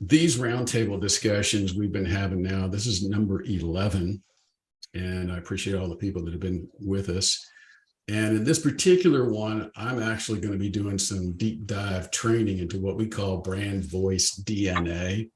these roundtable discussions we've been having now, this is number 11, and I appreciate all the people that have been with us. And in this particular one, I'm actually going to be doing some deep dive training into what we call brand voice DNA,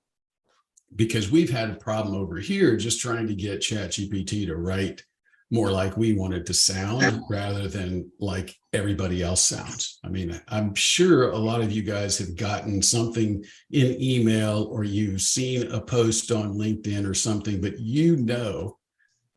because we've had a problem over here just trying to get ChatGPT to write more like we want it to sound rather than like everybody else sounds. I mean, I'm sure a lot of you guys have gotten something in email or you've seen a post on LinkedIn or something, but you know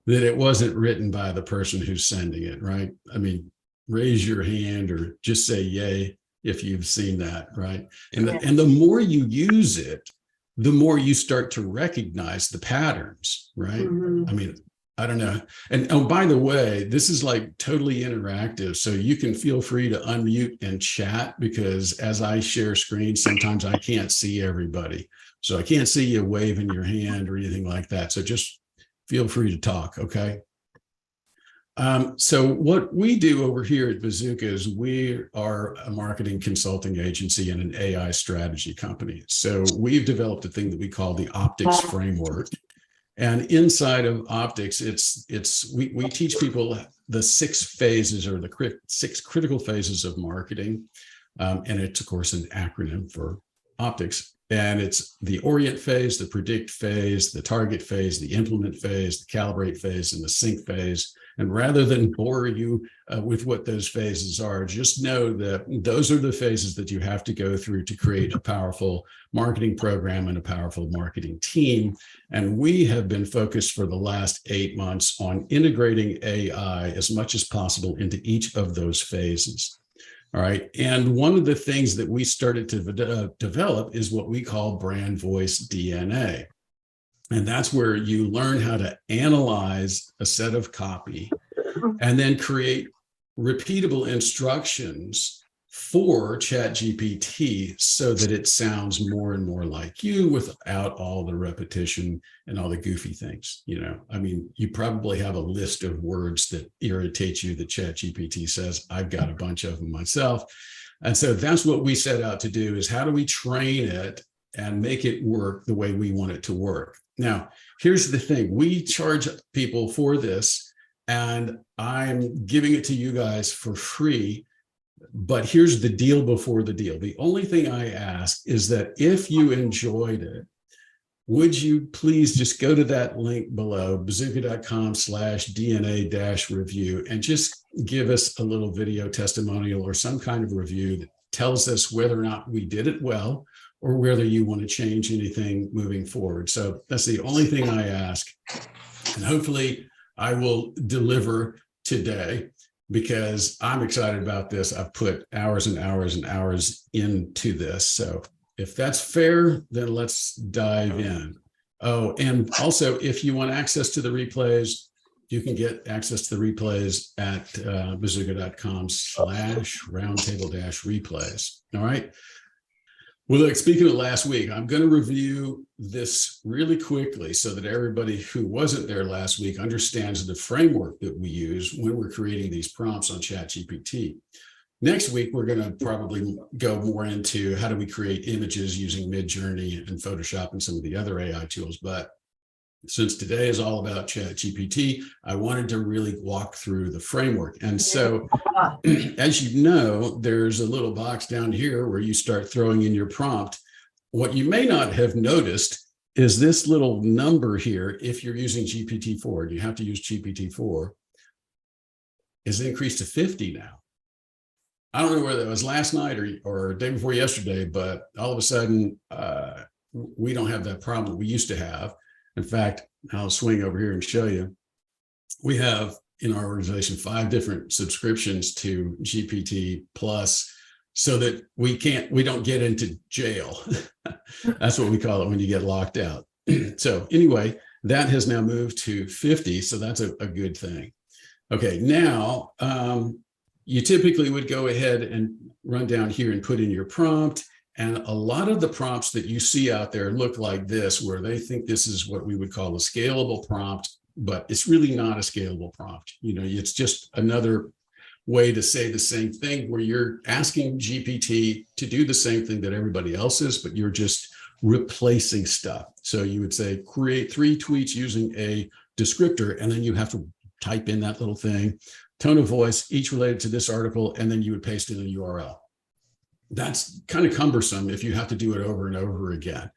that it wasn't written by the person who's sending it, right? I mean, raise your hand or just say yay if you've seen that, right? And the more you use it, the more you start to recognize the patterns, right? I mean, I don't know. And oh, by the way, this is like totally interactive. So you can feel free to unmute and chat, because as I share screens, sometimes I can't see everybody. So I can't see you waving your hand or anything like that. So just feel free to talk, okay? So what we do over here at Bazooka is we are a marketing consulting agency and an AI strategy company. So we've developed a thing that we call the optics framework. And inside of optics, we teach people the 6 phases, or the 6 critical phases of marketing. And it's, of course, an acronym for optics. And it's the orient phase, the predict phase, the target phase, the implement phase, the calibrate phase, and the sync phase. And rather than bore you with what those phases are, just know that those are the phases that you have to go through to create a powerful marketing program and a powerful marketing team. And we have been focused for the last 8 months on integrating AI as much as possible into each of those phases. All right. And one of the things that we started to develop is what we call brand voice DNA. And that's where you learn how to analyze a set of copy and then create repeatable instructions for ChatGPT so that it sounds more and more like you without all the repetition and all the goofy things. You know, I mean, you probably have a list of words that irritate you that ChatGPT says. I've got a bunch of them myself. And so that's what we set out to do, is how do we train it and make it work the way we want it to work. Now, here's the thing. We charge people for this, and I'm giving it to you guys for free. But here's the deal before the deal. The only thing I ask is that if you enjoyed it, would you please just go to that link below, bazooka.com/DNA-review, and just give us a little video testimonial or some kind of review that tells us whether or not we did it well, or whether you want to change anything moving forward. So that's the only thing I ask. And hopefully I will deliver today, because I'm excited about this. I've put hours and hours and hours into this. So if that's fair, then let's dive in. Oh, and also, if you want access to the replays, you can get access to the replays at bazooka.com/roundtable-replays. All right. Well, look, speaking of last week, I'm going to review this really quickly so that everybody who wasn't there last week understands the framework that we use when we're creating these prompts on ChatGPT. Next week, we're going to probably go more into how do we create images using Midjourney and Photoshop and some of the other AI tools. But since today is all about ChatGPT, I wanted to really walk through the framework. And so, as you know, there's a little box down here where you start throwing in your prompt. What you may not have noticed is this little number here. If you're using GPT-4, you have to use GPT-4, is increased to 50 now. I don't know whether it was last night or day before yesterday, but all of a sudden, we don't have that problem we used to have. In fact, I'll swing over here and show you. We have in our organization 5 different subscriptions to GPT Plus, so that we don't get into jail. That's what we call it when you get locked out. So anyway, that has now moved to 50. So that's a good thing. Okay, now you typically would go ahead and run down here and put in your prompt. And a lot of the prompts that you see out there look like this, where they think this is what we would call a scalable prompt, but it's really not a scalable prompt. You know, it's just another way to say the same thing, where you're asking GPT to do the same thing that everybody else is, but you're just replacing stuff. So you would say, create 3 tweets using a descriptor, and then you have to type in that little thing, tone of voice, each related to this article, and then you would paste in a URL. That's kind of cumbersome if you have to do it over and over again.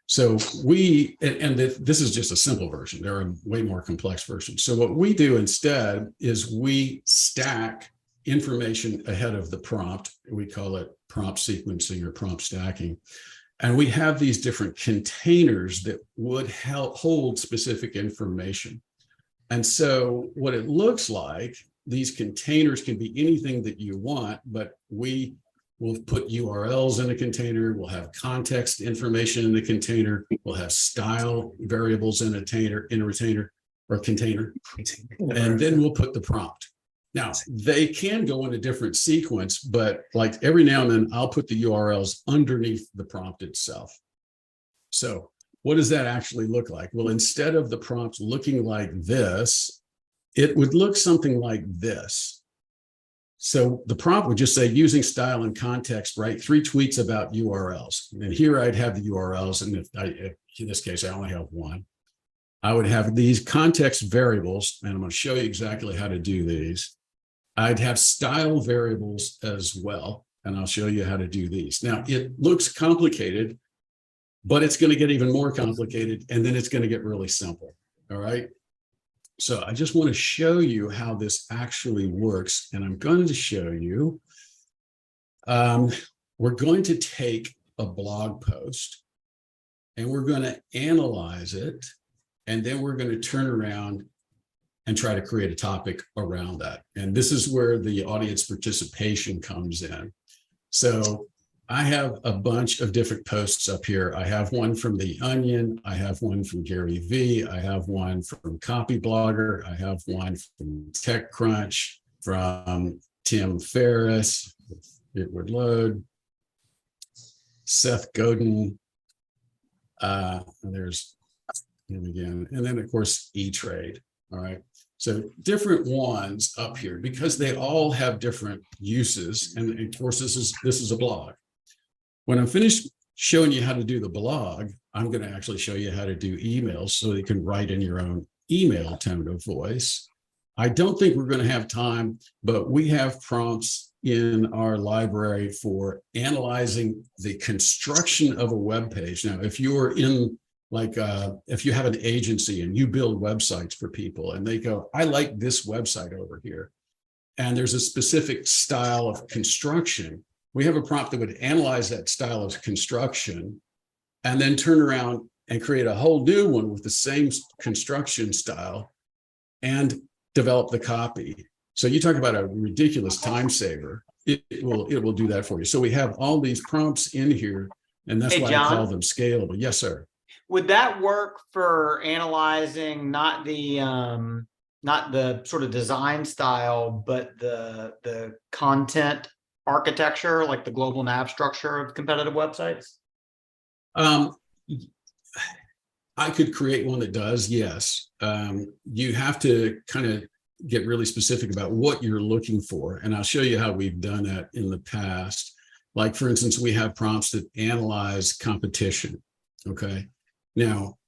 So this is just a simple version. There are way more complex versions. So what we do instead is we stack information ahead of the prompt. We call it prompt sequencing or prompt stacking. And we have these different containers that would hold specific information. And so what it looks like, these containers can be anything that you want, but we will put URLs in a container. We'll have context information in the container. We'll have style variables in a container. And then we'll put the prompt. Now, they can go in a different sequence, but like every now and then I'll put the URLs underneath the prompt itself. So what does that actually look like? Well, instead of the prompt looking like this, it would look something like this. So the prompt would just say, using style and context, write 3 tweets about URLs. And here I'd have the URLs. And in this case, I only have one. I would have these context variables, and I'm going to show you exactly how to do these. I'd have style variables as well, and I'll show you how to do these. Now, it looks complicated, but it's going to get even more complicated, and then it's going to get really simple. All right. So I just want to show you how this actually works. And I'm going to show you, we're going to take a blog post and we're going to analyze it. And then we're going to turn around and try to create a topic around that. And this is where the audience participation comes in. So I have a bunch of different posts up here. I have one from The Onion. I have one from Gary V. I have one from Copy Blogger. I have one from TechCrunch, from Tim Ferriss. It would load. Seth Godin. There's him again. And then, of course, E-Trade. All right. So different ones up here because they all have different uses. And of course, this is a blog. When I'm finished showing you how to do the blog, I'm going to actually show you how to do emails so you can write in your own email tone of voice. I don't think we're going to have time, but we have prompts in our library for analyzing the construction of a web page. Now, if you're in if you have an agency and you build websites for people and they go, I like this website over here, and there's a specific style of construction, we have a prompt that would analyze that style of construction and then turn around and create a whole new one with the same construction style and develop the copy. So you talk about a ridiculous time saver. It will do that for you. So we have all these prompts in here, and that's why I call them scalable. Yes, sir. Would that work for analyzing not the sort of design style, but the content architecture, like the global nav structure of competitive websites? I could create one that does, yes. You have to kind of get really specific about what you're looking for. And I'll show you how we've done that in the past. Like, for instance, we have prompts that analyze competition. Okay. Now,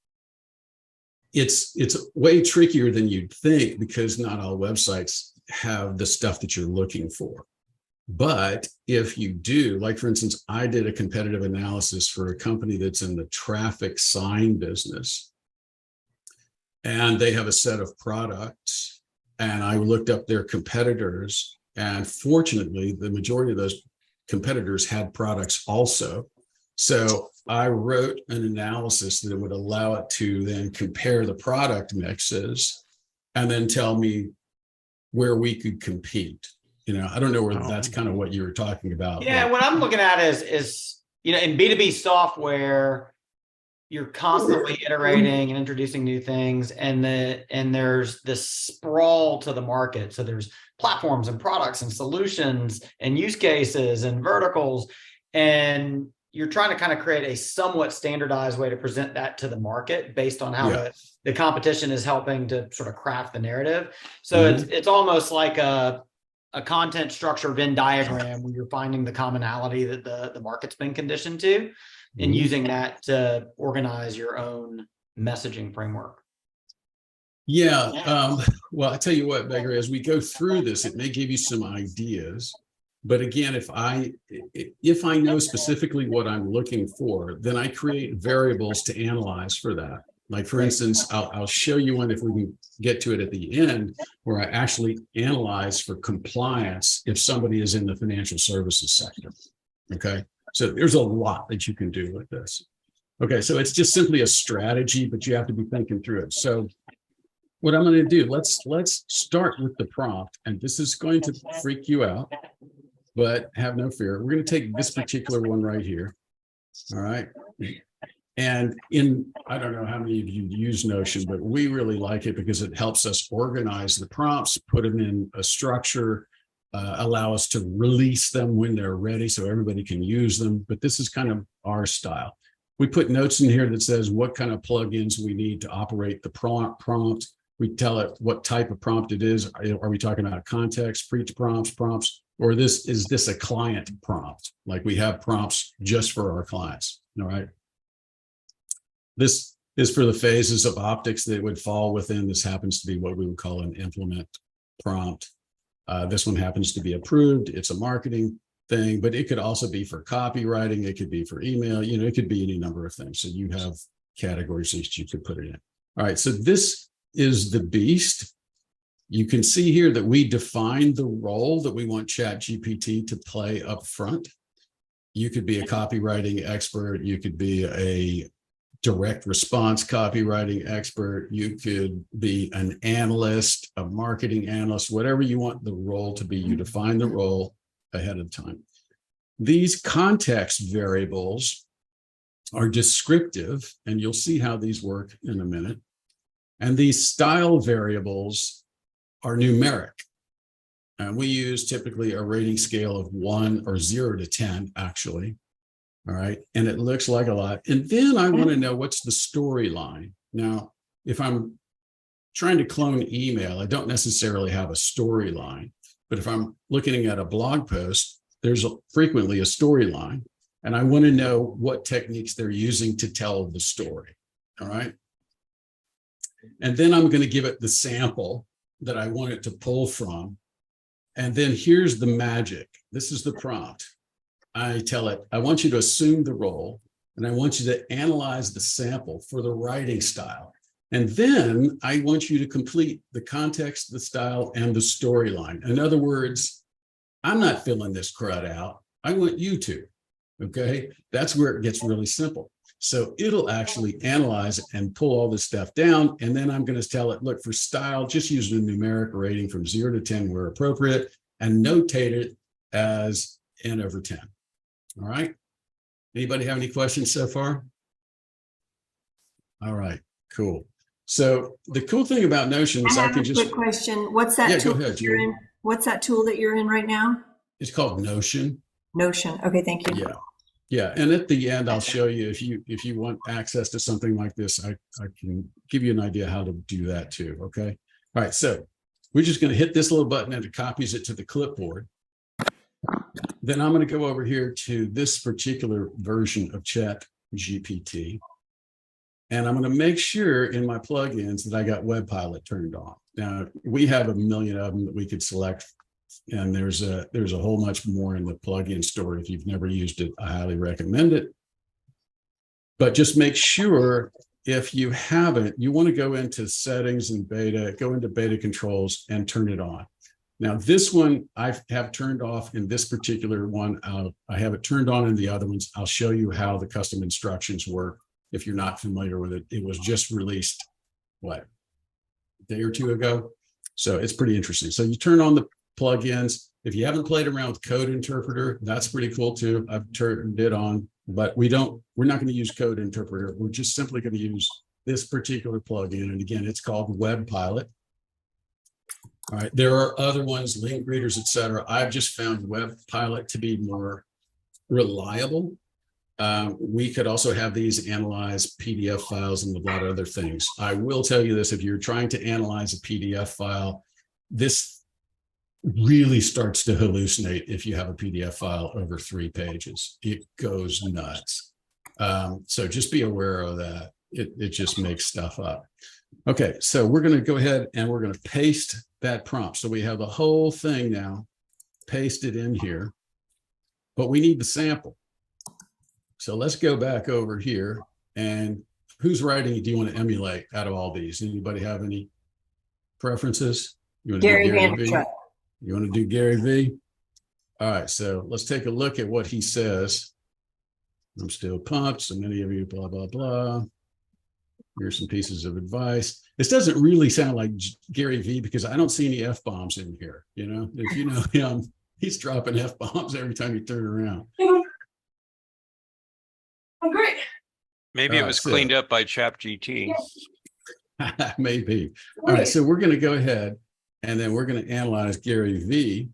it's way trickier than you'd think because not all websites have the stuff that you're looking for. But if you do, like, for instance, I did a competitive analysis for a company that's in the traffic sign business. And they have a set of products. And I looked up their competitors. And fortunately, the majority of those competitors had products also. So I wrote an analysis that would allow it to then compare the product mixes and then tell me where we could compete. I don't know whether that's kind of what you were talking about. Yeah, what I'm looking at is in B2B software, you're constantly iterating and introducing new things, and there's this sprawl to the market. So there's platforms and products and solutions and use cases and verticals, and you're trying to kind of create a somewhat standardized way to present that to the market based on how the competition is helping to sort of craft the narrative. So it's almost like a content structure Venn diagram where you're finding the commonality that the market's been conditioned to. and Mhm. using that to organize your own messaging framework? Yeah. Well, I tell you what, Beggar, as we go through this, it may give you some ideas. But again, if I know specifically what I'm looking for, then I create variables to analyze for that. Like for instance, I'll show you one if we can get to it at the end, where I actually analyze for compliance if somebody is in the financial services sector. Okay. So there's a lot that you can do with this. Okay. So it's just simply a strategy, but you have to be thinking through it. So what I'm going to do, let's start with the prompt, and this is going to freak you out, but have no fear. We're going to take this particular one right here. All right. And I don't know how many of you use Notion, but we really like it because it helps us organize the prompts, put them in a structure, allow us to release them when they're ready so everybody can use them. But this is kind of our style. We put notes in here that says what kind of plugins we need to operate the prompt. We tell it what type of prompt it is. Are we talking about context, preach prompts, or is this a client prompt? Like we have prompts just for our clients. All right. This is for the phases of optics that would fall within. This happens to be what we would call an implement prompt. This one happens to be approved. It's a marketing thing, but it could also be for copywriting. It could be for email. It could be any number of things. So you have categories that you could put it in. All right. So this is the beast. You can see here that we defined the role that we want ChatGPT to play up front. You could be a copywriting expert. You could be a direct response copywriting expert. You could be an analyst, a marketing analyst, whatever you want the role to be. You define the role ahead of time. These context variables are descriptive, and you'll see how these work in a minute. And these style variables are numeric. And we use typically a rating scale of 1 or 0 to 10, actually. All right. And it looks like a lot. And then I want to know what's the storyline. Now, if I'm trying to clone email, I don't necessarily have a storyline. But if I'm looking at a blog post, there's frequently a storyline. And I want to know what techniques they're using to tell the story. All right. And then I'm going to give it the sample that I want it to pull from. And then here's the magic. This is the prompt. I tell it, I want you to assume the role, and I want you to analyze the sample for the writing style. And then I want you to complete the context, the style, and the storyline. In other words, I'm not filling this crud out. I want you to. Okay. That's where it gets really simple. So it'll actually analyze and pull all this stuff down. And then I'm going to tell it, look, for style, just use the numeric rating from 0 to 10 where appropriate, and notate it as n/10. All right. Anybody have any questions so far? All right, cool. So the cool thing about Notion is I can just— quick question. What's that tool that you're in? What's that tool that you're in right now? It's called Notion. Notion. Okay, thank you. Yeah. Yeah, and at the end, I'll show you if you want access to something like this, I can give you an idea how to do that too. Okay. All right. So we're just going to hit this little button and it copies it to the clipboard. Then I'm going to go over here to this particular version of ChatGPT, and I'm going to make sure in my plugins that I got Web Pilot turned on. Now we have a million of them that we could select. And there's a whole much more in the plugin store. If you've never used it, I highly recommend it. But just make sure if you haven't, you want to go into settings and beta, go into beta controls and turn it on. Now, this one I have turned off in this particular one. I have it turned on in the other ones. I'll show you how the custom instructions work if you're not familiar with it. It was just released, what, a day or two ago? So it's pretty interesting. So you turn on the plugins. If you haven't played around with Code Interpreter, that's pretty cool too. I've turned it on, but we're not going to use Code Interpreter. We're just simply going to use this particular plugin. And again, it's called Web Pilot. All right. There are other ones, link readers, etc. I've just found Web Pilot to be more reliable. We could also have these analyze PDF files and a lot of other things. I will tell you this, if you're trying to analyze a PDF file, this really starts to hallucinate if you have a PDF file over 3 pages. It goes nuts. So just be aware of that. It just makes stuff up. Okay, so we're going to go ahead and we're going to paste that prompt. So we have the whole thing now pasted in here, but we need the sample. So let's go back over here, and whose writing do you want to emulate out of all these? Anybody have any preferences? You want to Gary do Gary V? Vaynerchuk. You want to do Gary V? All right, so let's take a look at what he says. I'm still pumped. So many of you, blah, blah, blah. Here's some pieces of advice. This doesn't really sound like Gary V because I don't see any F-bombs in here. You know, if you know him, he's dropping F-bombs every time you turn around. Oh, great. Maybe it was cleaned up by ChatGPT. Maybe. All right, so we're going to go ahead and then we're going to analyze Gary V.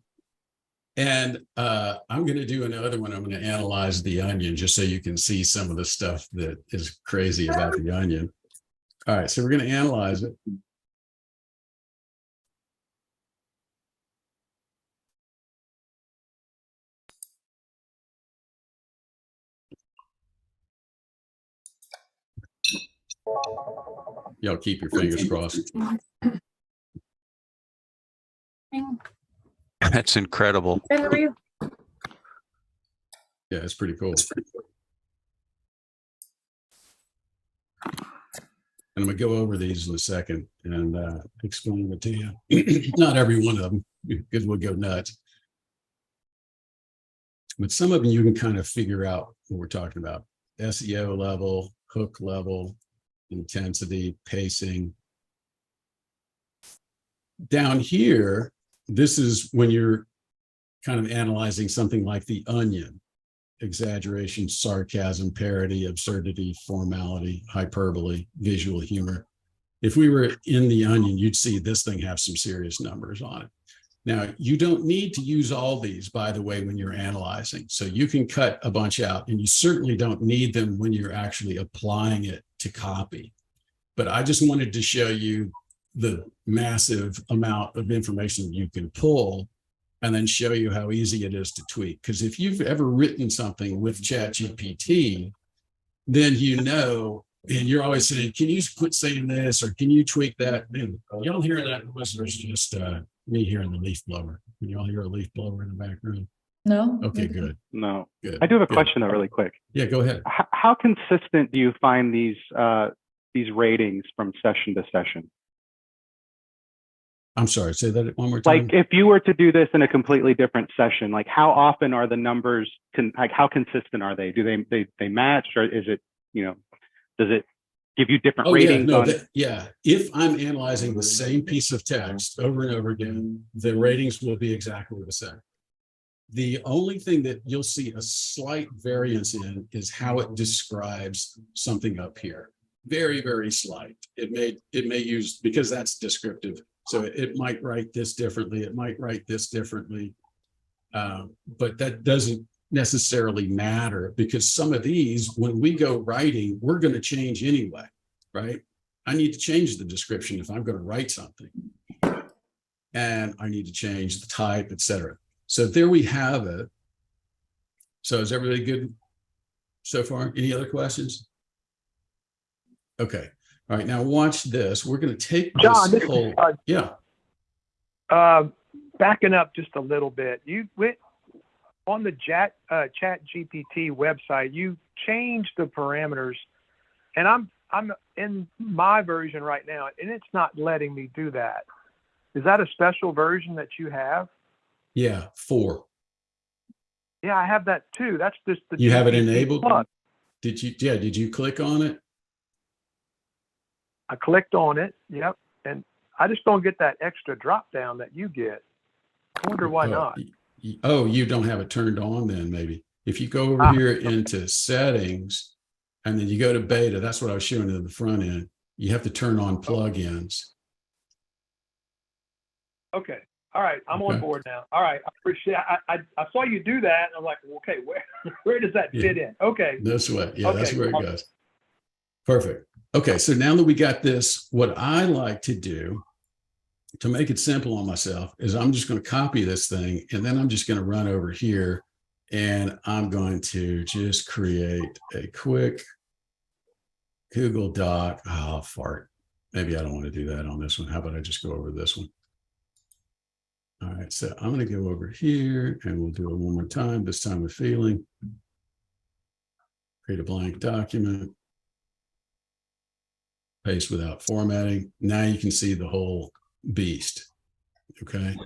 And I'm going to do another one. I'm going to analyze the onion just so you can see some of the stuff that is crazy about the onion. All right, so we're going to analyze it. Y'all keep your fingers crossed. That's incredible. Yeah, it's pretty cool. And I'm going to go over these in a second and explain it to you. Not every one of them, because we'll go nuts. But some of them you can kind of figure out what we're talking about. SEO level, hook level, intensity, pacing. Down here, this is when you're kind of analyzing something like the onion. Exaggeration, sarcasm, parody, absurdity, formality, hyperbole, visual humor. If we were in the onion, you'd see this thing have some serious numbers on it. Now, you don't need to use all these, by the way, when you're analyzing. So you can cut a bunch out, and you certainly don't need them when you're actually applying it to copy. But I just wanted to show you the massive amount of information you can pull and then show you how easy it is to tweak. Because if you've ever written something with ChatGPT, then you know, and you're always saying, can you quit saying this, or can you tweak that? And y'all hear that? Listeners, just me hearing the leaf blower. Can y'all hear a leaf blower in the background? No. Okay, good. No. Good. I do have a Good. question though, really quick. Yeah, go ahead. How consistent do you find these ratings from session to session? I'm sorry, say that one more time. Like if you were to do this in a completely different session, like how often are the numbers, like how consistent are they? Do they match, or is it, you know, does it give you different ratings? Yeah, if I'm analyzing the same piece of text over and over again, the ratings will be exactly the same. The only thing that you'll see a slight variance in is how it describes something up here. Very, very slight. It may use, because that's descriptive. So it might write this differently. It might write this differently. But that doesn't necessarily matter, because some of these, when we go writing, we're going to change anyway, right? I need to change the description if I'm going to write something. And I need to change the type, etc. So there we have it. So is everybody good so far? Any other questions? Okay. All right. Now watch this. We're going to take John, this whole, yeah. Backing up just a little bit, you went on the ChatGPT website. You changed the parameters, and I'm in my version right now, and it's not letting me do that. Is that a special version that you have? Yeah, 4. Yeah, I have that too. That's just the. You have it GPT enabled? Plus. Did you? Yeah. Did you click on it? I clicked on it. Yep, and I just don't get that extra drop down that you get. I wonder why not. Oh, you don't have it turned on then, maybe. If you go over here into settings and then you go to beta, that's what I was showing you at the front end. You have to turn on plugins. Okay. All right. I'm on board now. All right. I appreciate it. I saw you do that. And I'm like, okay, where does that fit in? Okay. This way. Yeah, okay. That's where it goes. Perfect. Okay. So now that we got this, what I like to do to make it simple on myself is I'm just going to copy this thing, and then I'm just going to run over here And I'm going to just create a quick Google Doc. Oh, fart. Maybe I don't want to do that on this one. How about I just go over this one? All right, so I'm going to go over here and we'll do it one more time, this time with feeling. Create a blank document. Paste without formatting. Now you can see the whole beast. Okay.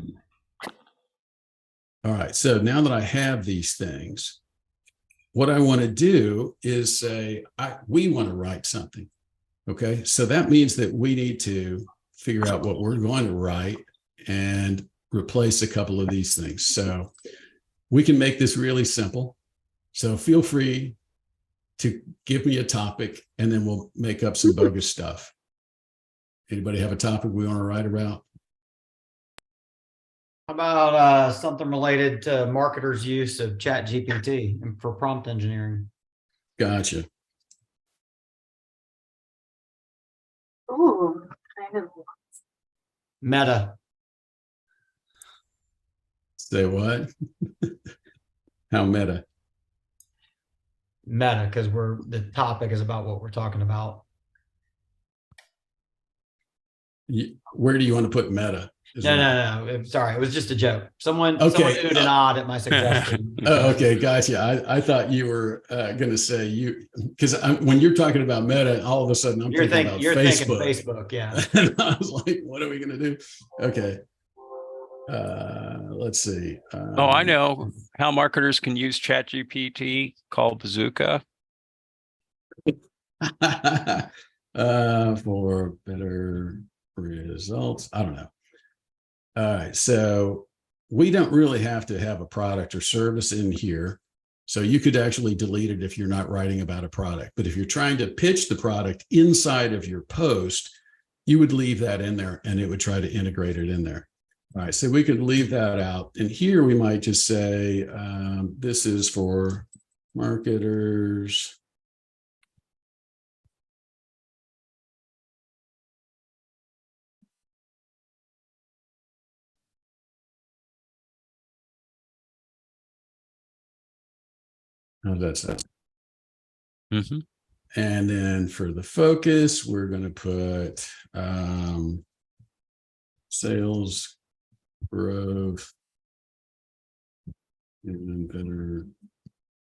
All right, so now that I have these things, what I want to do is say, we want to write something. Okay, so that means that we need to figure out what we're going to write and replace a couple of these things. So we can make this really simple. So feel free to give me a topic and then we'll make up some bogus stuff. Anybody have a topic we want to write about? How about something related to marketers' use of ChatGPT and for prompt engineering? Gotcha. Ooh, kind of. Meta. Say what? How meta? Meta, because the topic is about what we're talking about. Where do you want to put meta? No. Sorry, it was just a joke. Someone Okay. oohed and awed at my suggestion. Oh, okay, gotcha. I thought you were going to say because when you're talking about meta, all of a sudden You're thinking thinking Facebook. Facebook, yeah. And I was like, what are we going to do? Okay. Let's see. Oh, I know how marketers can use ChatGPT called Bazooka. For better results. I don't know. All right. So we don't really have to have a product or service in here. So you could actually delete it if you're not writing about a product. But if you're trying to pitch the product inside of your post, you would leave that in there and it would try to integrate it in there. All right. So we could leave that out. And here we might just say, this is for marketers. How's that sound? Mm-hmm. And then for the focus, we're going to put sales growth and then better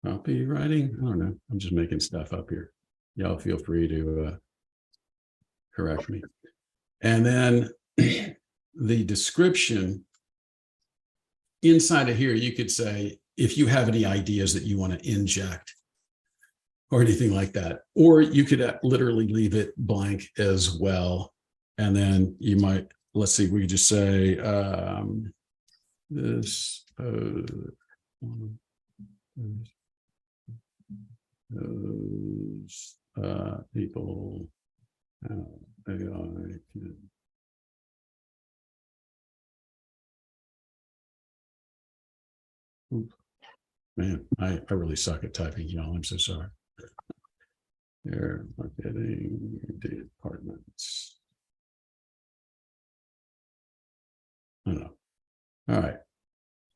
copywriting. I don't know. I'm just making stuff up here. Y'all feel free to correct me. And then the description inside of here, you could say, if you have any ideas that you want to inject or anything like that, or you could literally leave it blank as well. And then you might, let's see, we could just say this people AI can man, I really suck at typing, y'all. I'm so sorry. Their marketing departments. I don't know. All right.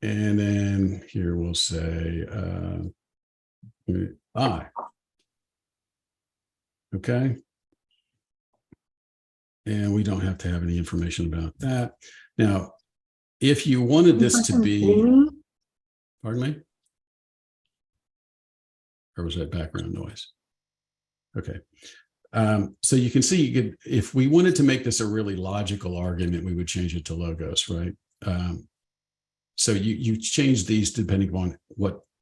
And then here we'll say I. Okay. And we don't have to have any information about that. Now, if you wanted this to be, pardon me? Or was that background noise? Okay. So you can see, you could, if we wanted to make this a really logical argument, we would change it to logos, right? So you change these depending on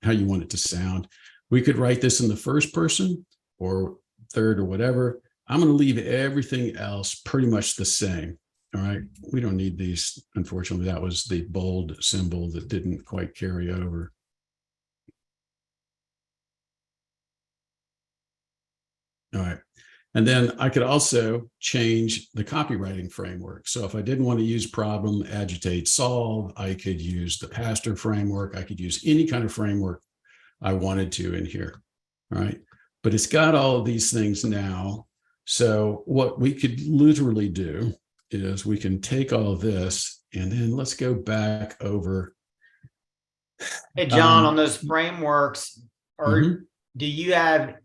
how you want it to sound. We could write this in the first person or third or whatever. I'm going to leave everything else pretty much the same. All right. We don't need these. Unfortunately, that was the bold symbol that didn't quite carry over. All right. And then I could also change the copywriting framework. So if I didn't want to use problem, agitate, solve, I could use the Pastor framework. I could use any kind of framework I wanted to in here. All right. But it's got all of these things now. So what we could literally do is we can take all of this and then let's go back over Hey, John, on Um, those frameworks, or mhm. do you have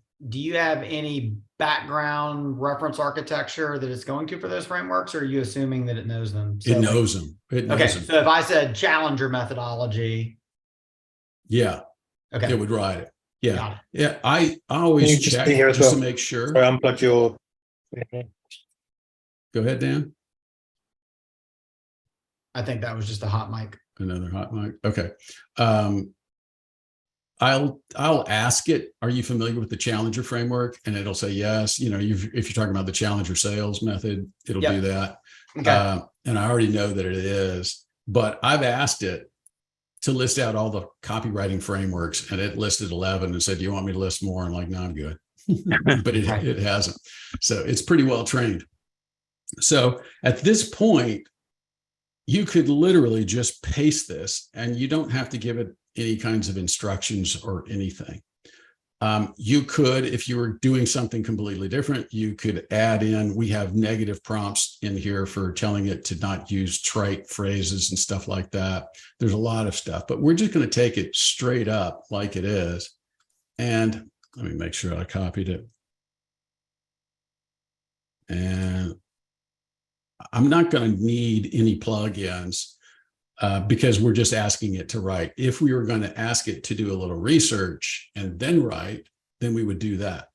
any background reference architecture that it's going to for those frameworks, or are you assuming that it knows them? It So like, knows them. It knows okay, them. so if I said Challenger methodology, Yeah, it okay, would write it. Yeah, got it. yeah. I Can you always just be check here as just to well? make sure. Sorry, unplug your. Go ahead, Dan. I think that was just a hot mic. Another hot mic. Okay. Um, I'll ask it, are you familiar with the Challenger framework? And it'll say yes. You know, if you're talking about the Challenger sales method, it'll do Yep. that. Okay. And I already know that it is, but I've asked it to list out all the copywriting frameworks, and it listed 11 and said, do you want me to list more? I'm like, no, I'm good. But Right. it hasn't. So it's pretty well trained. So at this point, you could literally just paste this and you don't have to give it any kinds of instructions or anything. You could, if you were doing something completely different, you could add in, we have negative prompts in here for telling it to not use trite phrases and stuff like that. There's a lot of stuff, but we're just going to take it straight up like it is. And let me make sure I copied it. And I'm not going to need any plugins because we're just asking it to write. If we were going to ask it to do a little research and then write, then we would do that.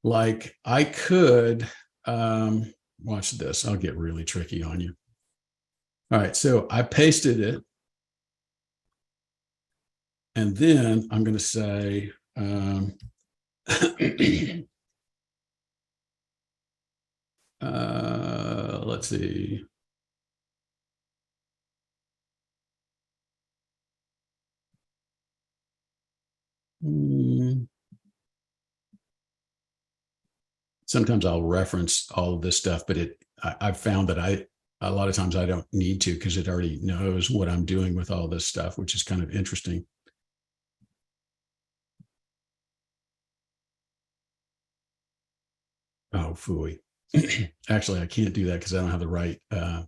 Like I could, watch this. I'll get really tricky on you. All right, so I pasted it. And then I'm going to say, let's see. Sometimes I'll reference all of this stuff, but I've found that a lot of times I don't need to because it already knows what I'm doing with all this stuff, which is kind of interesting. Oh, phooey. Actually, I can't do that because I don't have the right. Let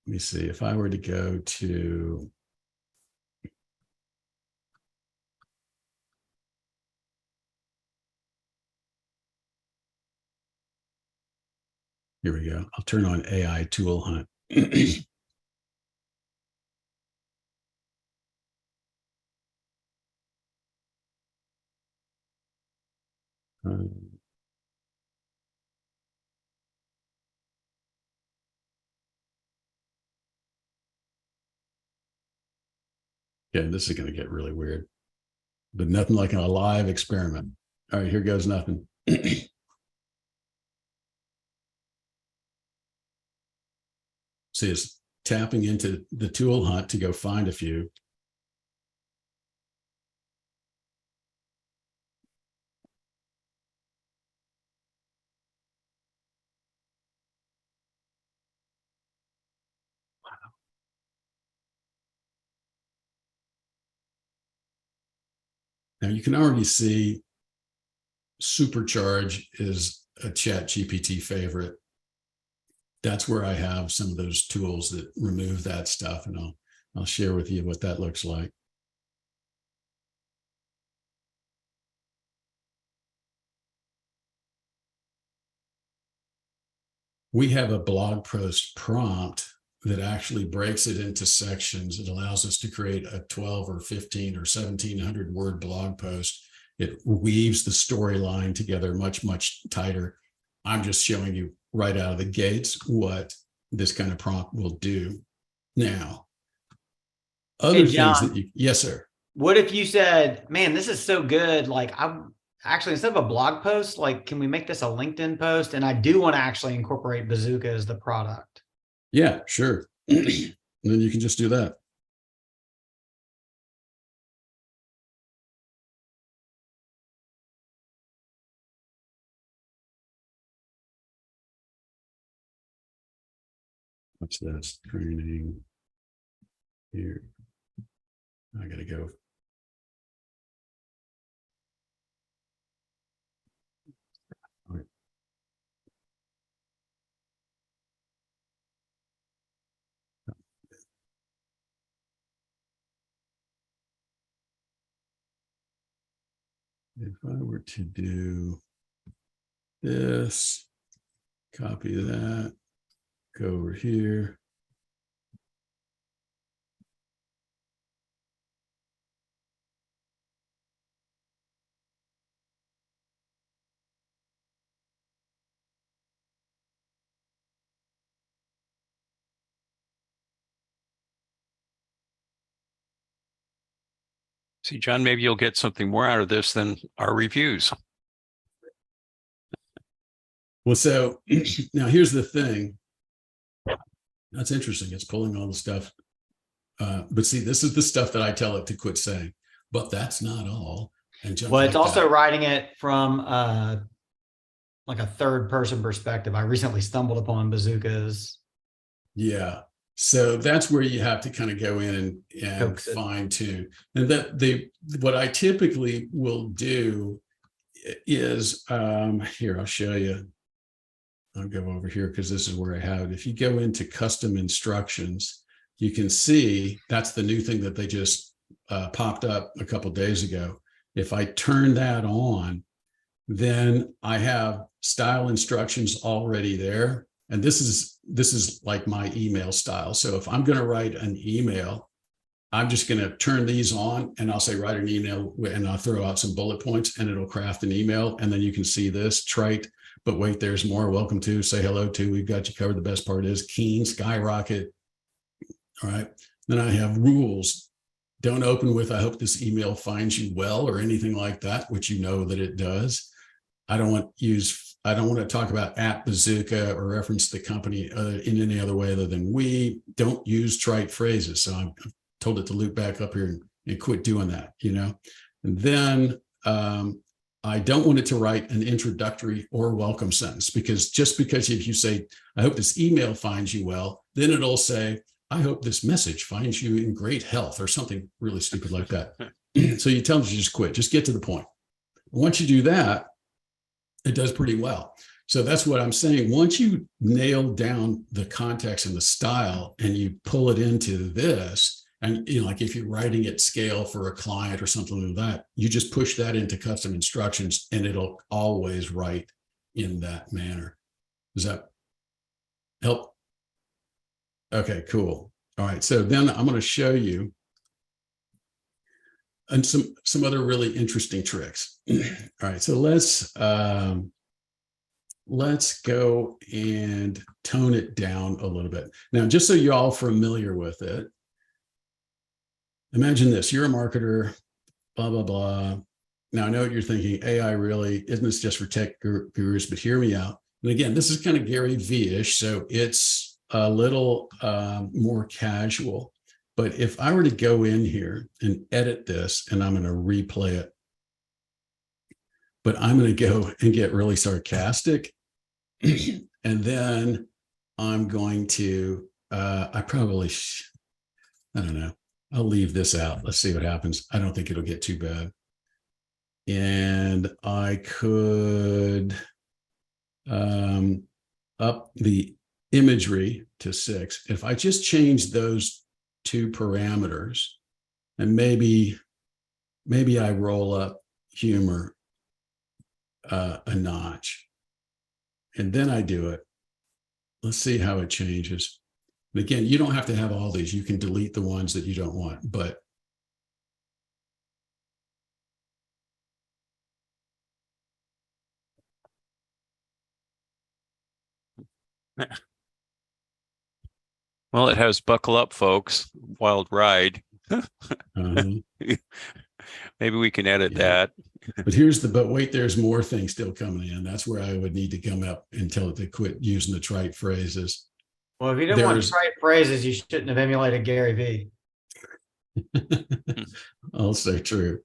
me see. If I were to go to here we go. I'll turn on AI tool hunt. Yeah, this is going to get really weird, but nothing like a live experiment. All right, here goes nothing. See, it's tapping into the tool hunt to go find a few. Now you can already see Supercharge is a ChatGPT favorite. That's where I have some of those tools that remove that stuff, and I'll share with you what that looks like. We have a blog post prompt that actually breaks it into sections. It allows us to create a 12 or 15 or 1700 word blog post. It weaves the storyline together much, much tighter. I'm just showing you right out of the gates what this kind of prompt will do. Now, other Hey, things John, that you, yes, sir. what if you said, man, this is so good. Like I'm actually, instead of a blog post, like, can we make this a LinkedIn post? And I do want to actually incorporate Bazooka as the product. Yeah, sure. And then you can just do that. What's this? Training here. I got to go. All right. if I were to do this, copy that, go over here. See, John, maybe you'll get something more out of this than our reviews. Well, so now here's the thing. That's interesting. It's pulling all the stuff. But see, this is the stuff that I tell it to quit saying. But that's not all. And jump Well, it's like also that. writing it from like a third person perspective. I recently stumbled upon bazookas. Yeah. So that's where you have to kind of go in and Coax it. fine tune. And what I typically will do is here, I'll show you. I'll go over here because this is where I have it. If you go into custom instructions, you can see that's the new thing that they just popped up a couple of days ago. If I turn that on, then I have style instructions already there. And this is like my email style. So if I'm going to write an email, I'm just going to turn these on and I'll say, write an email, and I'll throw out some bullet points and it'll craft an email. And then you can see this trite, but wait, there's more. Welcome to, say hello to, we've got you covered. The best part is keen, skyrocket. All right. Then I have rules. Don't open with, I hope this email finds you well, or anything like that, which you know that it does. I don't want to talk about at Bazooka or reference the company in any other way other than we. Don't use trite phrases. So I'm told it to loop back up here and quit doing that, And then I don't want it to write an introductory or welcome sentence, because just because if you say, I hope this email finds you well, then it'll say, I hope this message finds you in great health, or something really stupid like that. So you tell them to just quit, just get to the point. Once you do that, it does pretty well. So that's what I'm saying. Once you nail down the context and the style and you pull it into this, and like if you're writing at scale for a client or something like that, you just push that into custom instructions and it'll always write in that manner. Does that help? Okay, cool. All right. So then I'm going to show you and some other really interesting tricks. All right, so let's go and tone it down a little bit. Now, just so you're all familiar with it, imagine this: you're a marketer, blah blah blah. Now I know what you're thinking. AI really isn't this just for tech gurus? But hear me out. And again, this is kind of Gary V-ish, so it's a little more casual. But if I were to go in here and edit this, and I'm going to replay it, but I'm going to go and get really sarcastic. And then I'm going to, I don't know, I'll leave this out. Let's see what happens. I don't think it'll get too bad. And I could up the imagery to 6. If I just change those 2 parameters, and maybe I roll up humor a notch, and then I do it. Let's see how it changes. And again, you don't have to have all these. You can delete the ones that you don't want, but Well, it has buckle up, folks. Wild ride. Maybe we can edit that. But but wait, there's more things still coming in. That's where I would need to come up and tell it to quit using the trite phrases. Well, if you didn't want trite phrases, you shouldn't have emulated Gary V. Also true.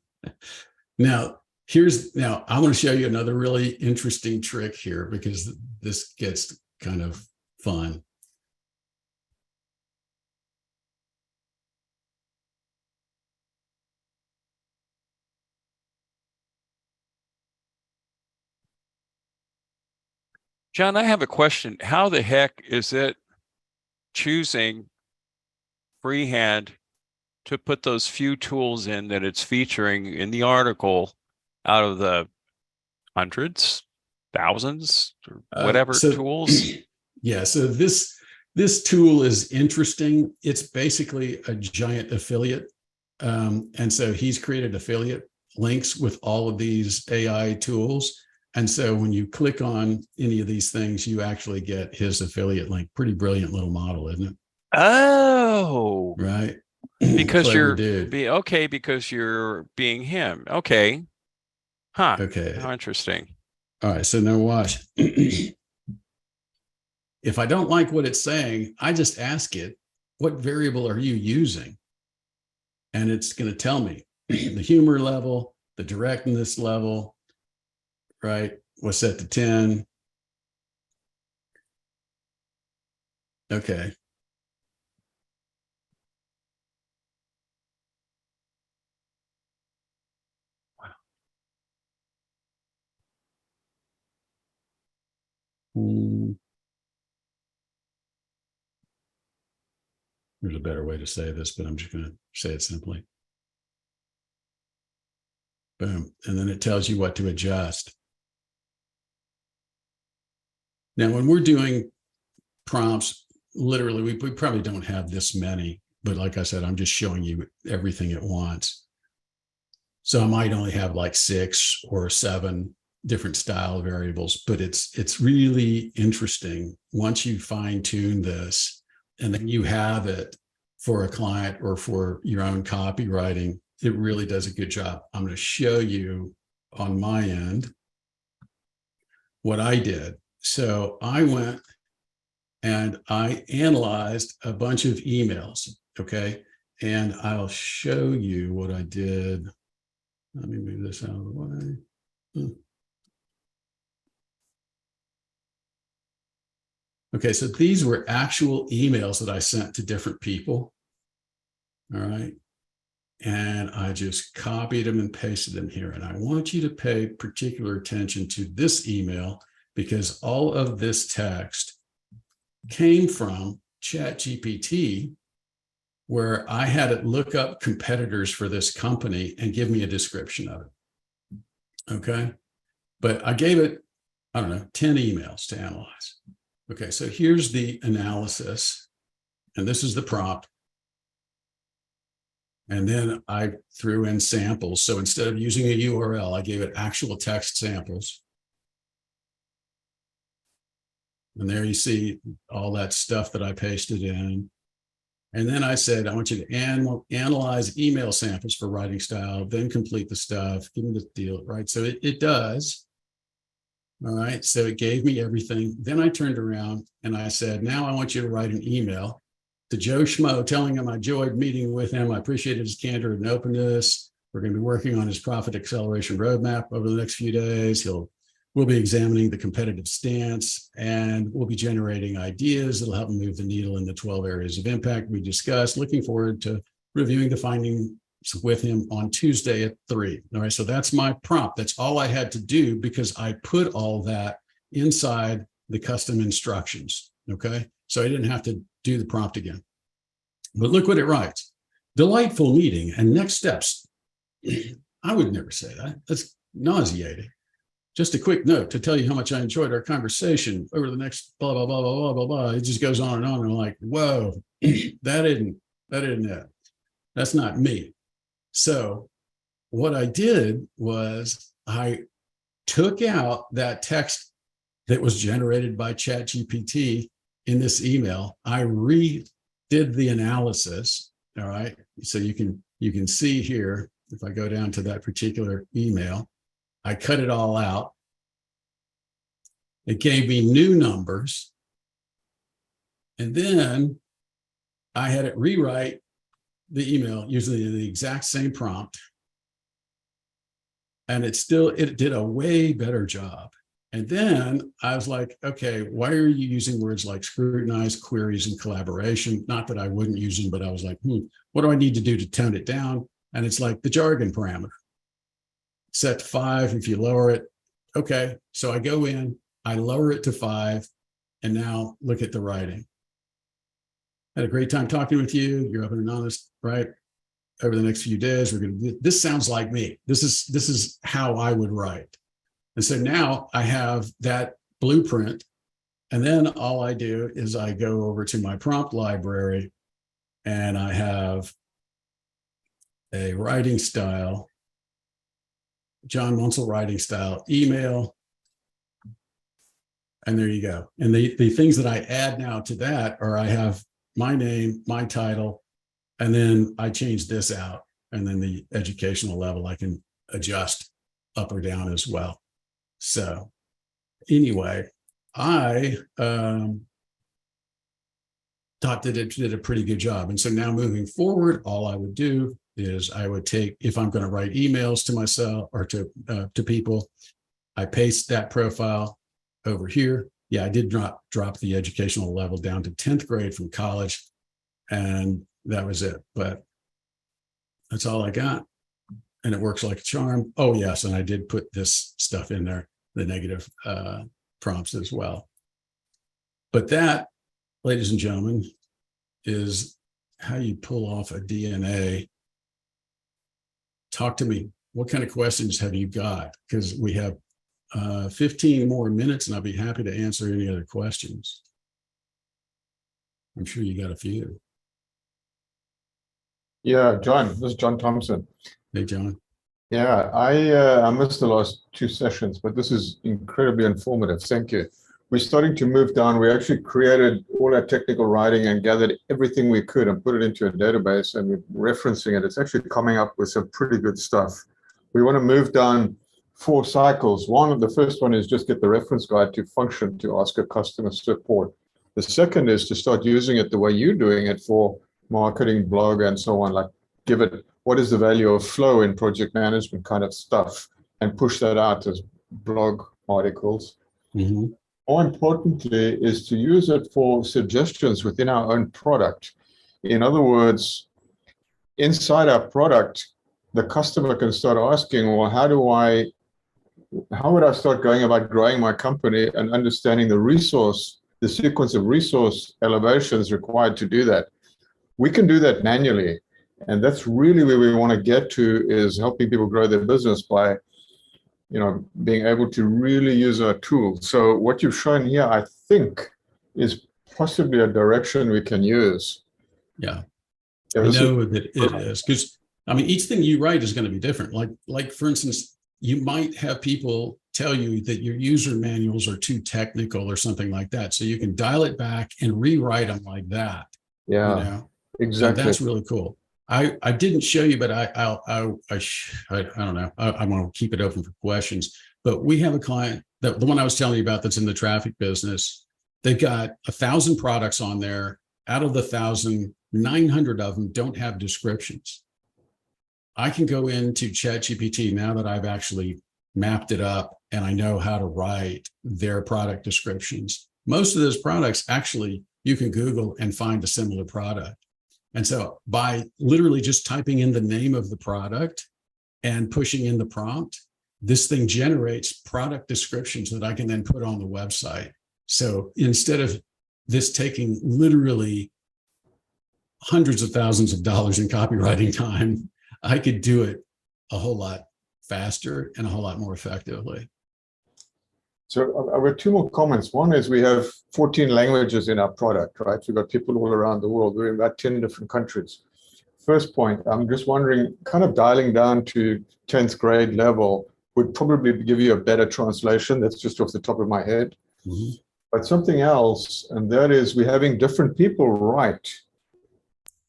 Now, I want to show you another really interesting trick here, because this gets kind of fun. John, I have a question. How the heck is it choosing freehand to put those few tools in that it's featuring in the article out of the hundreds, thousands, or whatever So- tools? Yeah, so this tool is interesting. It's basically a giant affiliate. And so he's created affiliate links with all of these AI tools. And so when you click on any of these things, you actually get his affiliate link. Pretty brilliant little model, isn't it? Oh, Right. because Clever you're dude. okay, because you're being him. Okay. Huh. Okay. How interesting. All right. So now watch. If I don't like what it's saying, I just ask it, what variable are you using? And it's going to tell me the humor level, the directness level, right? Was set to 10. Okay. There's a better way to say this, but I'm just going to say it simply. Boom. And then it tells you what to adjust. Now, when we're doing prompts, literally, we probably don't have this many, but like I said, I'm just showing you everything at once. So I might only have like 6 or 7 different style variables, but it's really interesting once you fine tune this and then you have it for a client or for your own copywriting. It really does a good job. I'm going to show you on my end what I did. So I went and I analyzed a bunch of emails. Okay. And I'll show you what I did. Let me move this out of the way. Okay, so these were actual emails that I sent to different people. All right. And I just copied them and pasted them here. And I want you to pay particular attention to this email because all of this text came from ChatGPT, where I had it look up competitors for this company and give me a description of it. Okay. But I gave it, I don't know, 10 emails to analyze. Okay. So here's the analysis. And this is the prompt. And then I threw in samples. So instead of using a URL, I gave it actual text samples. And there you see all that stuff that I pasted in. And then I said, I want you to analyze email samples for writing style, then complete the stuff, give me the deal, right? So it does. All right. So it gave me everything. Then I turned around and I said, now I want you to write an email to Joe Schmo telling him I enjoyed meeting with him. I appreciated his candor and openness. We're going to be working on his profit acceleration roadmap over the next few days. We'll be examining the competitive stance and we'll be generating ideas that'll help move the needle in the 12 areas of impact we discussed. Looking forward to reviewing the findings with him on Tuesday at 3. All right, so that's my prompt. That's all I had to do because I put all that inside the custom instructions. Okay, so I didn't have to do the prompt again. But look what it writes. Delightful meeting and next steps. I would never say that. That's nauseating. Just a quick note to tell you how much I enjoyed our conversation over the next blah, blah, blah, blah, blah, blah, blah. It just goes on. And I'm like, whoa, that isn't it. That's not me. So what I did was I took out that text that was generated by ChatGPT in this email. I redid the analysis. All right. So you can see here, if I go down to that particular email, I cut it all out. It gave me new numbers. And then I had it rewrite the email using the exact same prompt. And it did a way better job. And then I was like, okay, why are you using words like scrutinize, queries, and collaboration? Not that I wouldn't use them, but I was like, what do I need to do to tone it down? And it's like the jargon parameter. Set to 5 if you lower it. Okay, so I go in, I lower it to 5, and now look at the writing. Had a great time talking with you. You're open and honest, right? over the next few days, we're going to, this sounds like me. This is how I would write. And so now I have that blueprint. And then all I do is I go over to my prompt library and I have a writing style, John Munsell writing style, email. And there you go. And the things that I add now to that are I have my name, my title, and then I change this out. And then the educational level I can adjust up or down as well. So anyway, I thought that it did a pretty good job. And so now moving forward, all I would do is I would take, if I'm going to write emails to myself or to people, I paste that profile over here. Yeah, I did drop the educational level down to 10th grade from college, and that was it. But that's all I got. And it works like a charm. Oh, yes. And I did put this stuff in there, the negative prompts as well. But that, ladies and gentlemen, is how you pull off a DNA. Talk to me. What kind of questions have you got? Because we have 15 more minutes, and I'll be happy to answer any other questions. I'm sure you got a few. Yeah, John, this is John Thompson. Hey, John. Yeah, I missed the last 2 sessions, but this is incredibly informative. Thank you. We're starting to move down. We actually created all our technical writing and gathered everything we could and put it into a database, and we're referencing it. It's actually coming up with some pretty good stuff. We want to move down 4 cycles. The first one is just get the reference guide to function to ask a customer support. The second is to start using it the way you're doing it for marketing, blog, and so on. Like, give it what is the value of flow in project management kind of stuff, and push that out as blog articles. Mm-hmm. More importantly is to use it for suggestions within our own product. In other words, inside our product, the customer can start asking, well, how would I start going about growing my company and understanding the sequence of resource elevations required to do that? We can do that manually. And that's really where we want to get to, is helping people grow their business by, being able to really use our tools. So what you've shown here, I think, is possibly a direction we can use. Yeah, I know that it is, because each thing you write is going to be different. Like for instance, you might have people tell you that your user manuals are too technical or something like that. So you can dial it back and rewrite them like that. Yeah, exactly. And that's really cool. I didn't show you, but I don't know. I want to keep it open for questions. But we have a client, the one I was telling you about, that's in the traffic business. They've got 1,000 products on there. Out of the 1,000, 900 of them don't have descriptions. I can go into ChatGPT now that I've actually mapped it up and I know how to write their product descriptions. Most of those products, actually, you can Google and find a similar product. And so by literally just typing in the name of the product and pushing in the prompt, this thing generates product descriptions that I can then put on the website. So instead of this taking literally hundreds of thousands of dollars in copywriting time, I could do it a whole lot faster and a whole lot more effectively. So I've got 2 more comments. One is we have 14 languages in our product, right? We've got people all around the world. We're in about 10 different countries. First point, I'm just wondering, kind of dialing down to 10th grade level would probably give you a better translation. That's just off the top of my head. Mm-hmm. But something else, and that is we're having different people write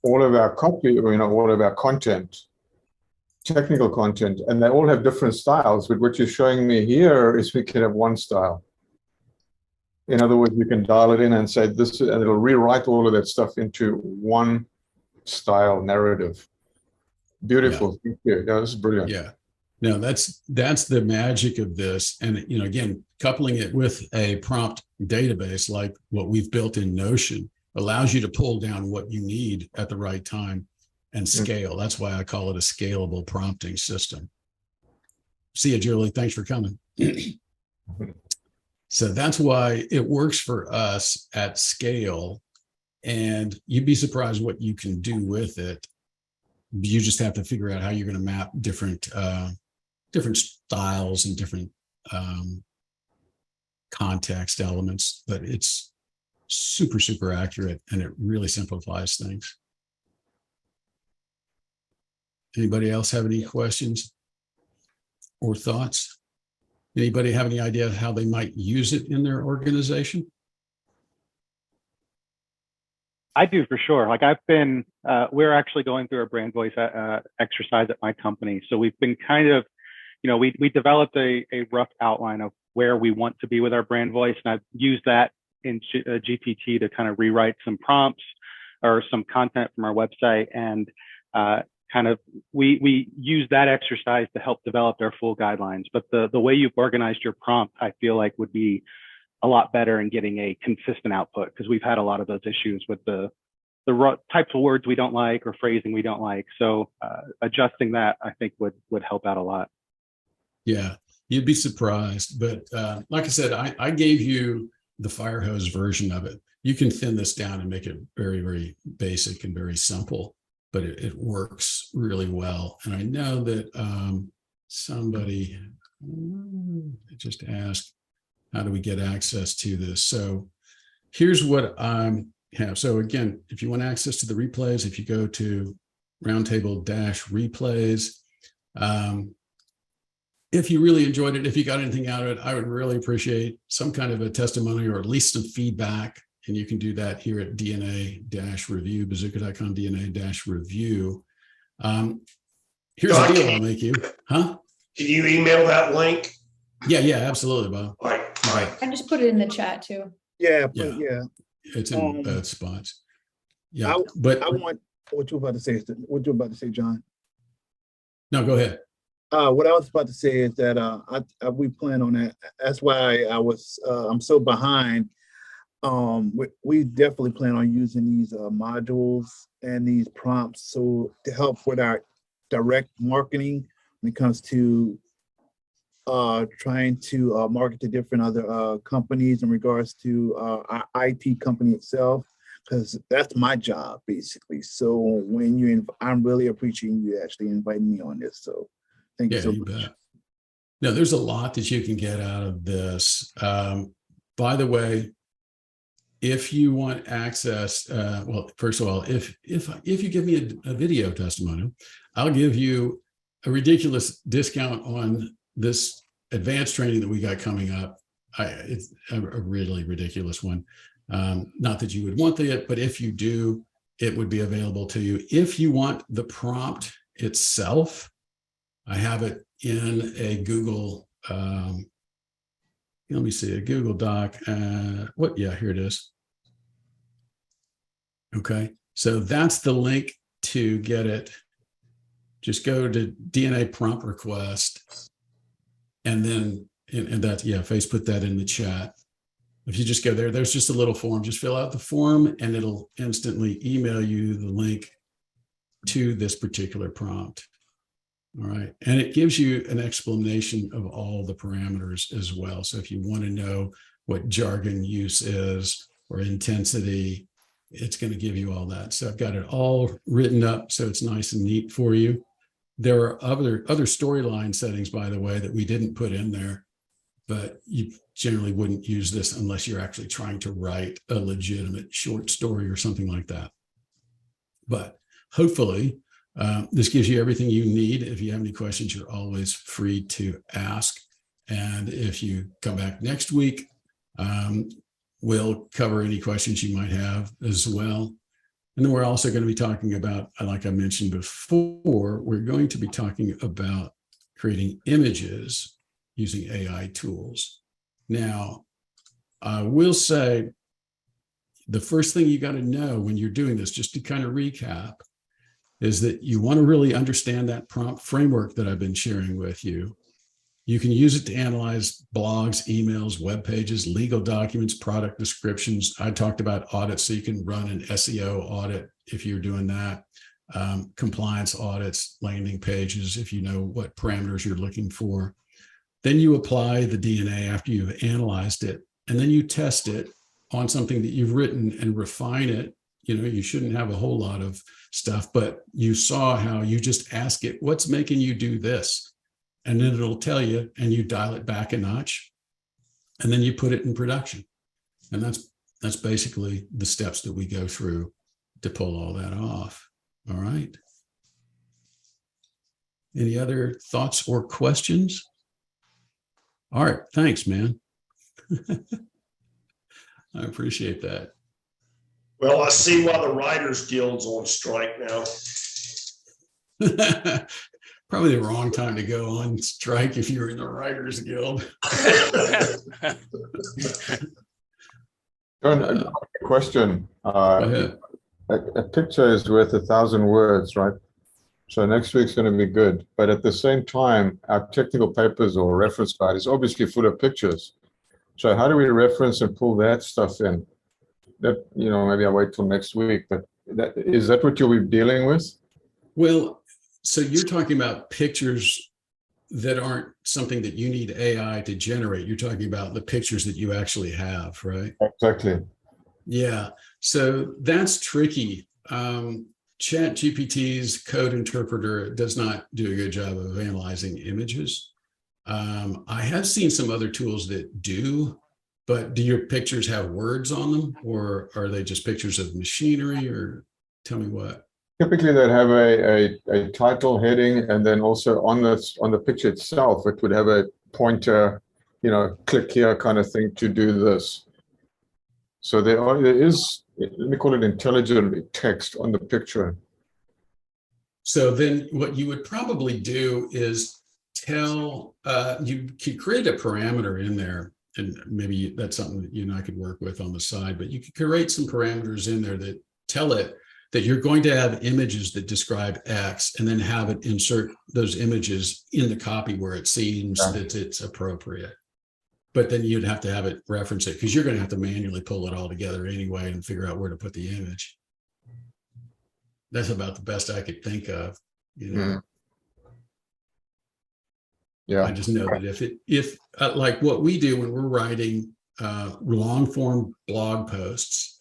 all of our copy, all of our content, technical content, and they all have different styles. But what you're showing me here is we can have one style. In other words, we can dial it in and say this, and it'll rewrite all of that stuff into one style narrative. Beautiful. Yeah. Thank you. Yeah, this is brilliant. Yeah. No, that's the magic of this. And, again, coupling it with a prompt database like what we've built in Notion allows you to pull down what you need at the right time and scale. That's why I call it a scalable prompting system. See you, Julie. Thanks for coming. So that's why it works for us at scale. And you'd be surprised what you can do with it You just have to figure out how you're going to map different styles and different context elements, but it's super, super accurate, and it really simplifies things. Anybody else have any questions or thoughts? Anybody have any idea how they might use it in their organization? I do, for sure. Like I've been, we're actually going through a brand voice exercise at my company. So we've been kind of, we developed a rough outline of where we want to be with our brand voice. And I've used that in GPT to kind of rewrite some prompts or some content from our website. And kind of, we use that exercise to help develop their full guidelines. But the way you've organized your prompt, I feel like would be a lot better in getting a consistent output, because we've had a lot of those issues with the types of words we don't like or phrasing we don't like. So adjusting that, I think, would help out a lot. Yeah, you'd be surprised. But like I said, I gave you the fire hose version of it. You can thin this down and make it very, very basic and very simple, but it works really well. And I know that somebody just asked, how do we get access to this? So here's what I have. So again, if you want access to the replays, if you go to Roundtable-replays, if you really enjoyed it, if you got anything out of it, I would really appreciate some kind of a testimony or at least some feedback. And you can do that here at DNA-review, bazooka.com, DNA-review. Here's the deal I'll make you. Huh? Can you email that link? Yeah, absolutely, Bob. All right. I just put it in the chat too. Yeah. It's in both spots. Yeah, I but want what you were about to say. What you were about to say, John? No, go ahead. What I was about to say is that we plan on that. That's why I'm so behind. We definitely plan on using these modules and these prompts to help with our direct marketing when it comes to trying to market to different other companies in regards to our IT company itself, because that's my job basically. So when I'm really appreciating you actually inviting me on this. So thank you so much. Bet. No, there's a lot that you can get out of this. By the way, if you want access, well, first of all, if you give me a video testimonial, I'll give you a ridiculous discount on this advanced training that we got coming up. It's a really ridiculous one. Not that you would want it, but if you do, it would be available to you. If you want the prompt itself, I have it in a Google, let me see, a Google Doc. Yeah, here it is. Okay, so that's the link to get it. Just go to DNA prompt request, and then, and that, yeah, Face put that in the chat. If you just go there, there's just a little form. Just fill out the form, and it'll instantly email you the link to this particular prompt. All right, and it gives you an explanation of all the parameters as well. So if you want to know what jargon use is or intensity, it's going to give you all that. So I've got it all written up so it's nice and neat for you. There are other storyline settings, by the way, that we didn't put in there, but you generally wouldn't use this unless you're actually trying to write a legitimate short story or something like that. But hopefully, this gives you everything you need. If you have any questions, you're always free to ask. And if you come back next week, we'll cover any questions you might have as well. And then we're also going to be talking about, like I mentioned before, we're going to be talking about creating images using AI tools. Now, I will say the first thing you got to know when you're doing this, just to kind of recap, is that you want to really understand that prompt framework that I've been sharing with you. You can use it to analyze blogs, emails, web pages, legal documents, product descriptions. I talked about audits, so you can run an SEO audit if you're doing that. Compliance audits, landing pages, if you know what parameters you're looking for. Then you apply the DNA after you've analyzed it, and then you test it on something that you've written and refine it. You know, you shouldn't have a whole lot of stuff, but you saw how you just ask it, what's making you do this? And then it'll tell you, and you dial it back a notch, and then you put it in production. And that's basically the steps that we go through to pull all that off. All right. Any other thoughts or questions? All right. Thanks, man. I appreciate that. Well, I see why the Writers Guild's on strike now. Probably the wrong time to go on strike if you're in the Writers Guild. John, a question. Go ahead. A picture is worth 1,000 words, right? So next week's going to be good. But at the same time, our technical papers or reference guide is obviously full of pictures. So how do we reference and pull that stuff in? That, you know, maybe I'll wait till next week, but is that what you'll be dealing with? Well, so you're talking about pictures that aren't something that you need AI to generate. You're talking about the pictures that you actually have, right? Exactly. Yeah. So that's tricky. ChatGPT's code interpreter does not do a good job of analyzing images. I have seen some other tools that do, but do your pictures have words on them, or are they just pictures of machinery, or tell me what? Typically, they'd have a title heading, and then also on the picture itself, it would have a pointer, you know, click here kind of thing to do this. So there is, let me call it intelligent text on the picture. So then what you would probably do is tell, you could create a parameter in there, and maybe that's something that you and I could work with on the side, but you could create some parameters in there that tell it that you're going to have images that describe X, and then have it insert those images in the copy where it seems that it's appropriate. But then you'd have to have it reference it, because you're going to have to manually pull it all together anyway and figure out where to put the image. That's about the best I could think of, you know. Yeah. I just know that if like what we do when we're writing long form blog posts,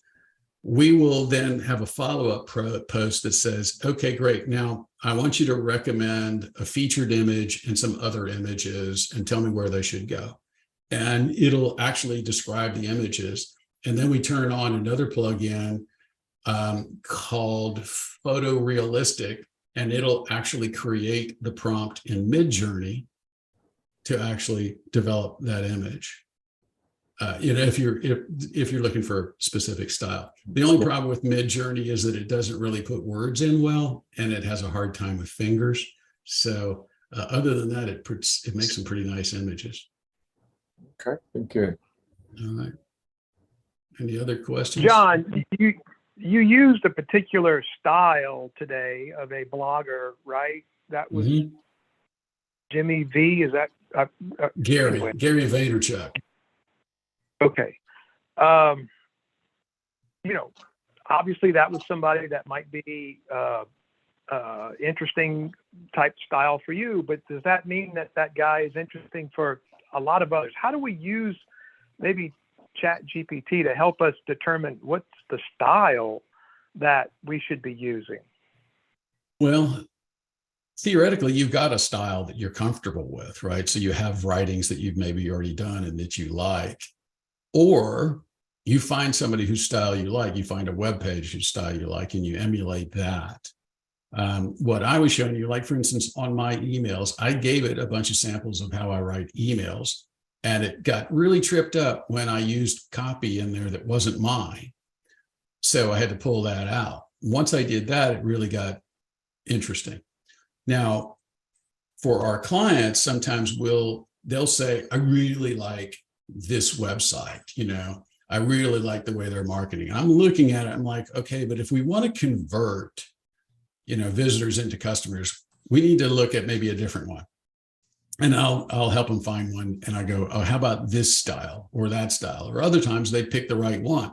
we will then have a follow-up post that says, okay, great. Now I want you to recommend a featured image and some other images and tell me where they should go. And it'll actually describe the images. And then we turn on another plugin called Photorealistic, and it'll actually create the prompt in Midjourney to actually develop that image. You know, if you're looking for a specific style. The only problem with Midjourney is that it doesn't really put words in well, and it has a hard time with fingers. So other than that, it makes some pretty nice images. Okay, thank you. All right. Any other questions? John, you used a particular style today of a blogger, right? That was Jimmy V. Is that Gary anyway. Vaynerchuk? Okay. You know, obviously that was somebody that might be interesting type style for you, but does that mean that that guy is interesting for a lot of others? How do we use maybe ChatGPT to help us determine what's the style that we should be using? Well, theoretically, you've got a style that you're comfortable with, right? So you have writings that you've maybe already done and that you like, or you find somebody whose style you like, you find a web page whose style you like, and you emulate that. What I was showing you, like for instance, on my emails, I gave it a bunch of samples of how I write emails, and it got really tripped up when I used copy in there that wasn't mine. So I had to pull that out. Once I did that, it really got interesting. Now, for our clients, sometimes they'll say, I really like this website, you know, I really like the way they're marketing. I'm looking at it, I'm like, okay, but if we want to convert, you know, visitors into customers, we need to look at maybe a different one. And I'll help them find one. And I go, oh, how about this style or that style? Or other times they pick the right one.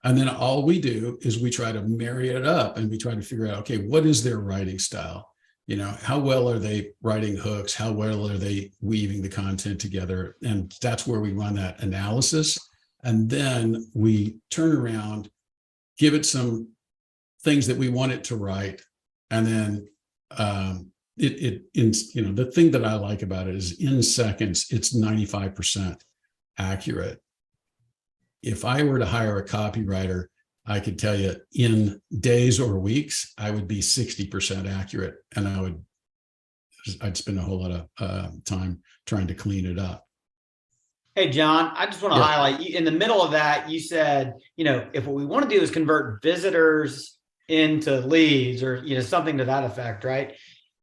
And then all we do is we try to marry it up, and we try to figure out, okay, what is their writing style? You know, how well are they writing hooks? How well are they weaving the content together? And that's where we run that analysis. And then we turn around, give it some things that we want it to write, And then the thing that I like about it is in seconds, it's 95% accurate. If I were to hire a copywriter, I could tell you in days or weeks, I would be 60% accurate, and I'd spend a whole lot of time trying to clean it up. Hey, John, I just want to highlight in the middle of that, you said, if what we want to do is convert visitors into leads or, something to that effect, right?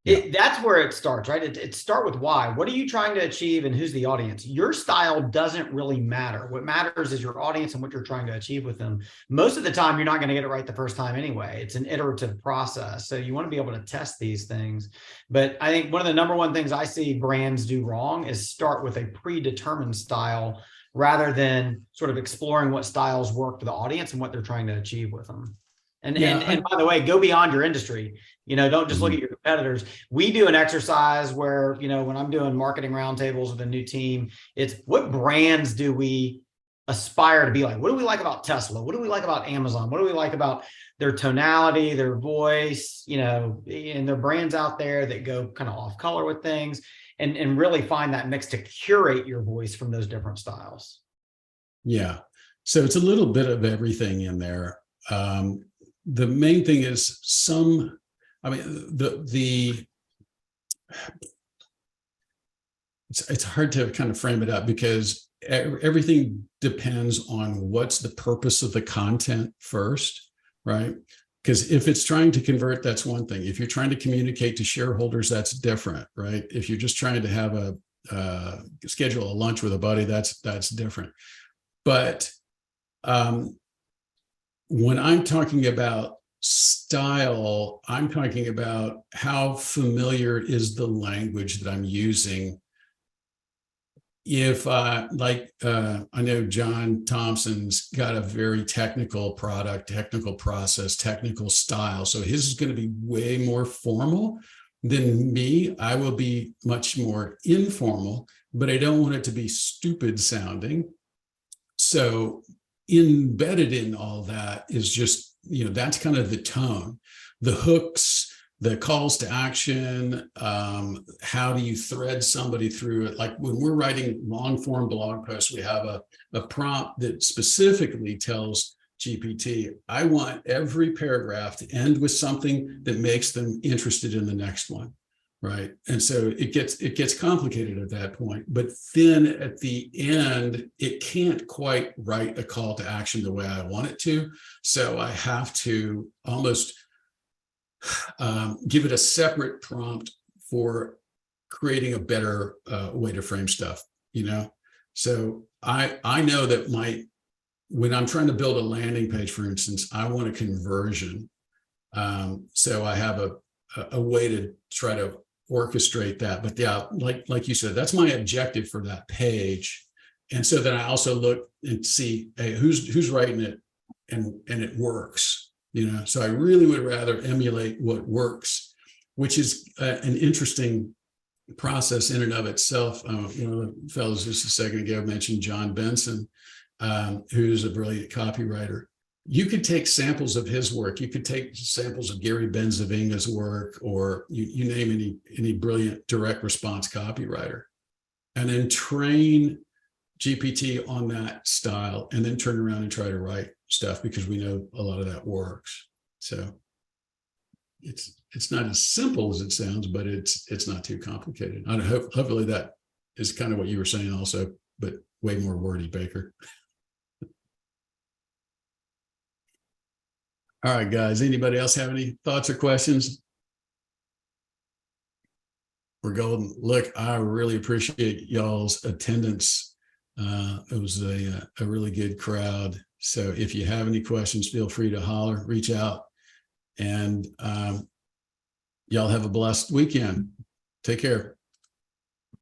Yeah. That's where it starts, right? It start with why. What are you trying to achieve and who's the audience? Your style doesn't really matter. What matters is your audience and what you're trying to achieve with them. Most of the time, you're not going to get it right the first time anyway. It's an iterative process. So you want to be able to test these things. But I think one of the number one things I see brands do wrong is start with a predetermined style rather than sort of exploring what styles work for the audience and what they're trying to achieve with them. And by the way, go beyond your industry. Don't just look at your competitors. We do an exercise where, when I'm doing marketing roundtables with a new team, it's what brands do we aspire to be like? What do we like about Tesla? What do we like about Amazon? What do we like about their tonality, their voice, and their brands out there that go kind of off color with things and really find that mix to curate your voice from those different styles. Yeah. So it's a little bit of everything in there. The main thing is it's hard to kind of frame it up because everything depends on what's the purpose of the content first, right? Because if it's trying to convert, that's one thing. If you're trying to communicate to shareholders, that's different, right? If you're just trying to have schedule a lunch with a buddy, that's different. But when I'm talking about style, I'm talking about how familiar is the language that I'm using. If I know John Thompson's got a very technical product, technical process, technical style. So his is going to be way more formal than me. I will be much more informal, but I don't want it to be stupid sounding. So embedded in all that is just, that's kind of the tone, the hooks, the calls to action. How do you thread somebody through it? Like when we're writing long form blog posts, we have a prompt that specifically tells GPT, I want every paragraph to end with something that makes them interested in the next one. Right. And so it gets complicated at that point. But then at the end, it can't quite write a call to action the way I want it to. So I have to almost give it a separate prompt for creating a better way to frame stuff, So I know that when I'm trying to build a landing page, for instance, I want a conversion. So I have a way to try to orchestrate that. But yeah, like you said, that's my objective for that page. And so then I also look and see, hey, who's writing it and it works, So I really would rather emulate what works, which is an interesting process in and of itself. One of the fellows just a second ago mentioned John Benson, who's a brilliant copywriter. You could take samples of his work. You could take samples of Gary Benzavinga's work, or you name any brilliant direct response copywriter, and then train GPT on that style, and then turn around and try to write stuff because we know a lot of that works. So it's not as simple as it sounds, but it's not too complicated. I hopefully that is kind of what you were saying also, but way more wordy, Baker. All right, guys, anybody else have any thoughts or questions? We're golden. Look, I really appreciate y'all's attendance. It was a really good crowd. So if you have any questions, feel free to holler, reach out, and y'all have a blessed weekend. Take care.